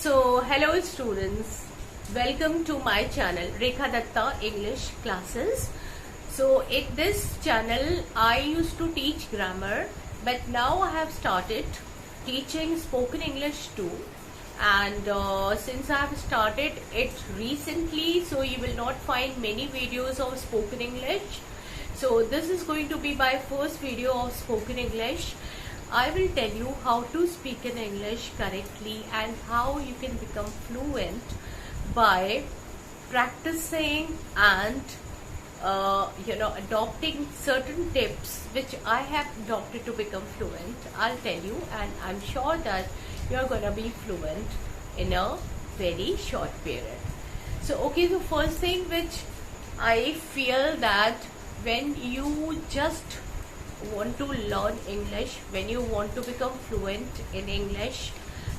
Hello students, welcome to my channel Rekha Datta English Classes. So in this channel I used to teach grammar, but now I have started teaching spoken English too. And since I have started it recently, so you will not find many videos of spoken English. So this is going to be my first video of spoken English. I will tell you how to speak in English correctly and how you can become fluent by practicing and adopting certain tips which I have adopted to become fluent. I'll tell you, and I'm sure that you're gonna be fluent in a very short period. So the first thing which I feel that when you just want to learn English, when you want to become fluent in English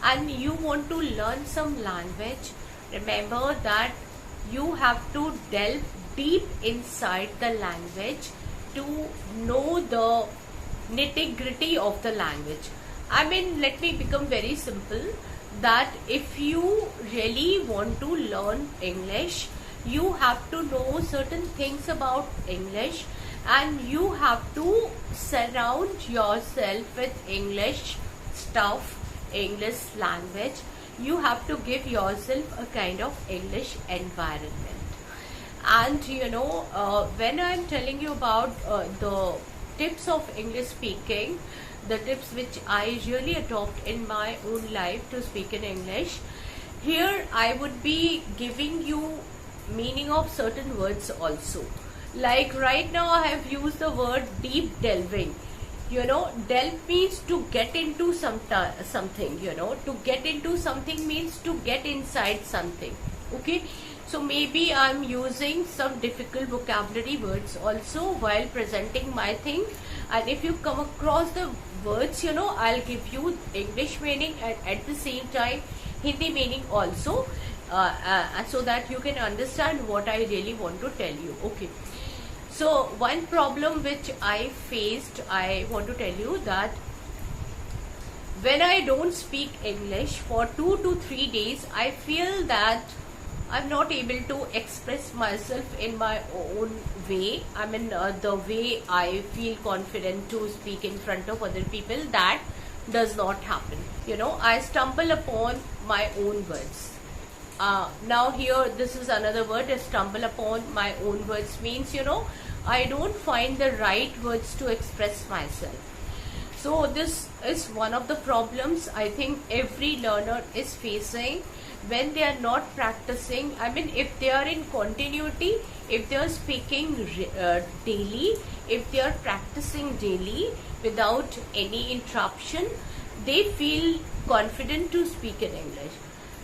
and you want to learn some language, remember that you have to delve deep inside the language to know the nitty-gritty of the language. I mean, let me become very simple, that if you really want to learn English, you have to know certain things about English, and you have to surround yourself with English stuff, English language. You have to give yourself a kind of English environment. And when I'm telling you about the tips of English speaking, the tips which I really adopt in my own life to speak in English, here I would be giving you meaning of certain words also. Like right now I have used the word deep delving. Delve means to get into something, to get into something means to get inside something. Okay, so maybe I'm using some difficult vocabulary words also while presenting my thing, and if you come across the words, I'll give you English meaning and at the same time Hindi meaning also, so that you can understand what I really want to tell you. Okay, so one problem which I faced, I want to tell you that when I don't speak English for 2 to 3 days, I feel that I'm not able to express myself in my own way. I mean, the way I feel confident to speak in front of other people, that does not happen. I stumble upon my own words. Now here, this is another word, stumble upon my own words means, I don't find the right words to express myself. So this is one of the problems I think every learner is facing when they are not practicing. I mean, if they are in continuity, if they are speaking daily, if they are practicing daily without any interruption, they feel confident to speak in English.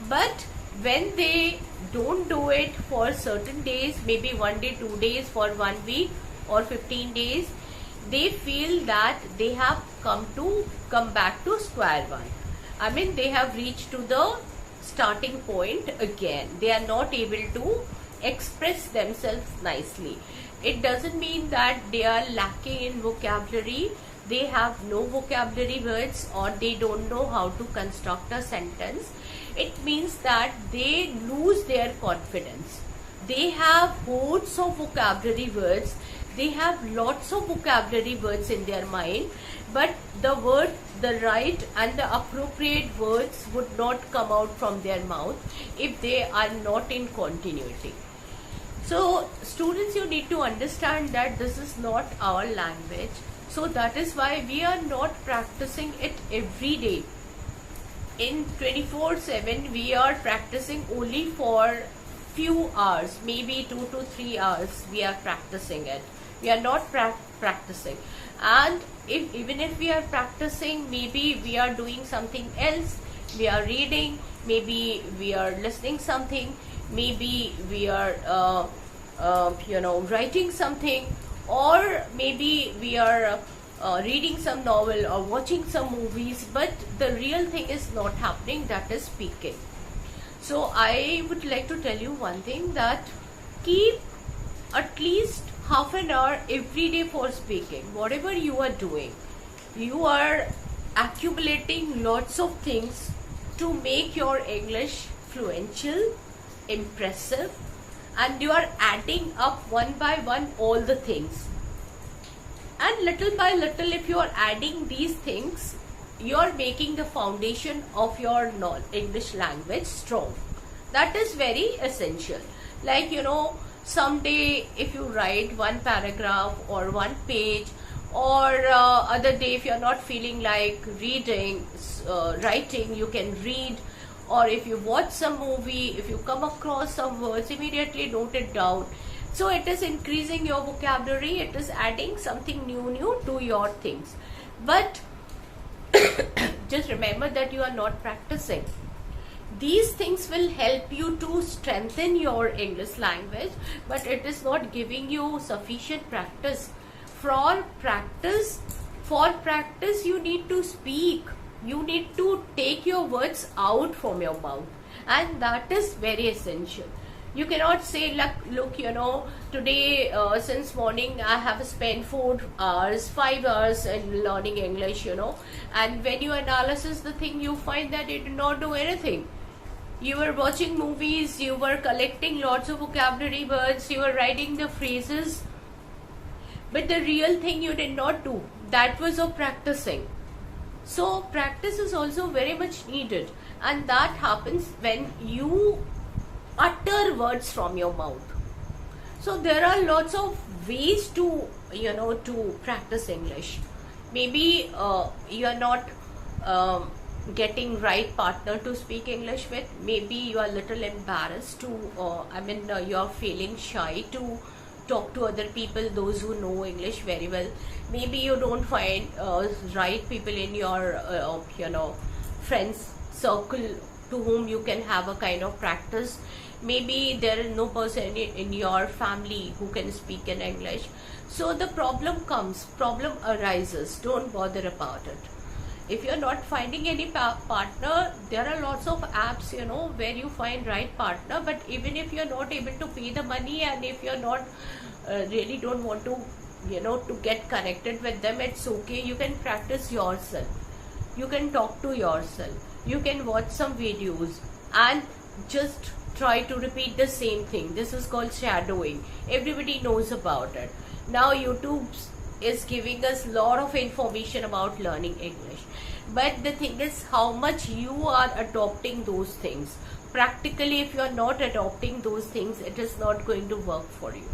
But when they don't do it for certain days, maybe 1 day, 2 days, for 1 week or 15 days, they feel that they have come back to square one. I mean, they have reached to the starting point again. They are not able to express themselves nicely. It doesn't mean that they are lacking in vocabulary, they have no vocabulary words, or they don't know how to construct a sentence. It means that they lose their confidence. They have hordes of vocabulary words, they have lots of vocabulary words in their mind, but the right and the appropriate words would not come out from their mouth if they are not in continuity. So students, you need to understand that this is not our language. So that is why we are not practicing it every day. In 24/7 we are practicing only for few hours, maybe 2 to 3 hours we are practicing it. We are not practicing, and even if we are practicing, maybe we are doing something else. We are reading, maybe we are listening something, maybe we are writing something, or maybe we are reading some novel or watching some movies, but the real thing is not happening, that is speaking. So I would like to tell you one thing, that keep at least half an hour every day for speaking. Whatever you are doing, you are accumulating lots of things to make your English fluential, impressive, and you are adding up one by one all the things. And little by little, if you are adding these things, you are making the foundation of your English language strong. That is very essential. Like, you know, someday if you write one paragraph or one page, or other day if you are not feeling like writing, you can read. Or if you watch some movie, if you come across some words, immediately note it down. So it is increasing your vocabulary, it is adding something new to your things. But just remember that you are not practicing. These things will help you to strengthen your English language, but it is not giving you sufficient practice. For practice, you need to speak. You need to take your words out from your mouth, and that is very essential. You cannot say, look, you know, today since morning I have spent 4 hours, 5 hours in learning English, you know, and when you analyze the thing, you find that you did not do anything. You were watching movies, you were collecting lots of vocabulary words, you were writing the phrases, but the real thing you did not do. That was of practicing. So practice is also very much needed, and that happens when you utter words from your mouth. So there are lots of ways to, you know, to practice English. Maybe you are not getting right partner to speak English with. Maybe you are a little embarrassed to you are feeling shy to talk to other people, those who know English very well. Maybe you don't find right people in your you know, friends circle to whom you can have a kind of practice. Maybe there is no person in your family who can speak in English. So the problem arises. Don't bother about it. If you're not finding any partner, there are lots of apps, you know, where you find right partner. But even if you're not able to pay the money, and if you're not really don't want to, you know, to get connected with them, it's okay. You can practice yourself. You can talk to yourself. You can watch some videos and just try to repeat the same thing. This is called shadowing. Everybody knows about it. Now YouTube is giving us a lot of information about learning English. But the thing is how much you are adopting those things. Practically, if you are not adopting those things, it is not going to work for you.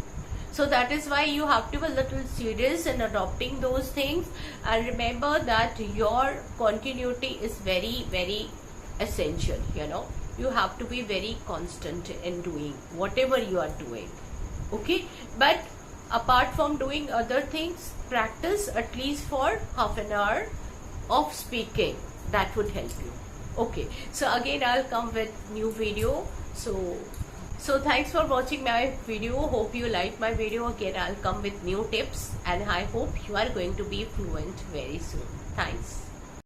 So that is why you have to be a little serious in adopting those things. And remember that your continuity is very, very essential, you know. You have to be very constant in doing whatever you are doing. Okay, but apart from doing other things, practice at least for half an hour of speaking. That would help you. Okay, so again I'll come with new video. So thanks for watching my video. Hope you like my video. Again I'll come with new tips, and I hope you are going to be fluent very soon. Thanks.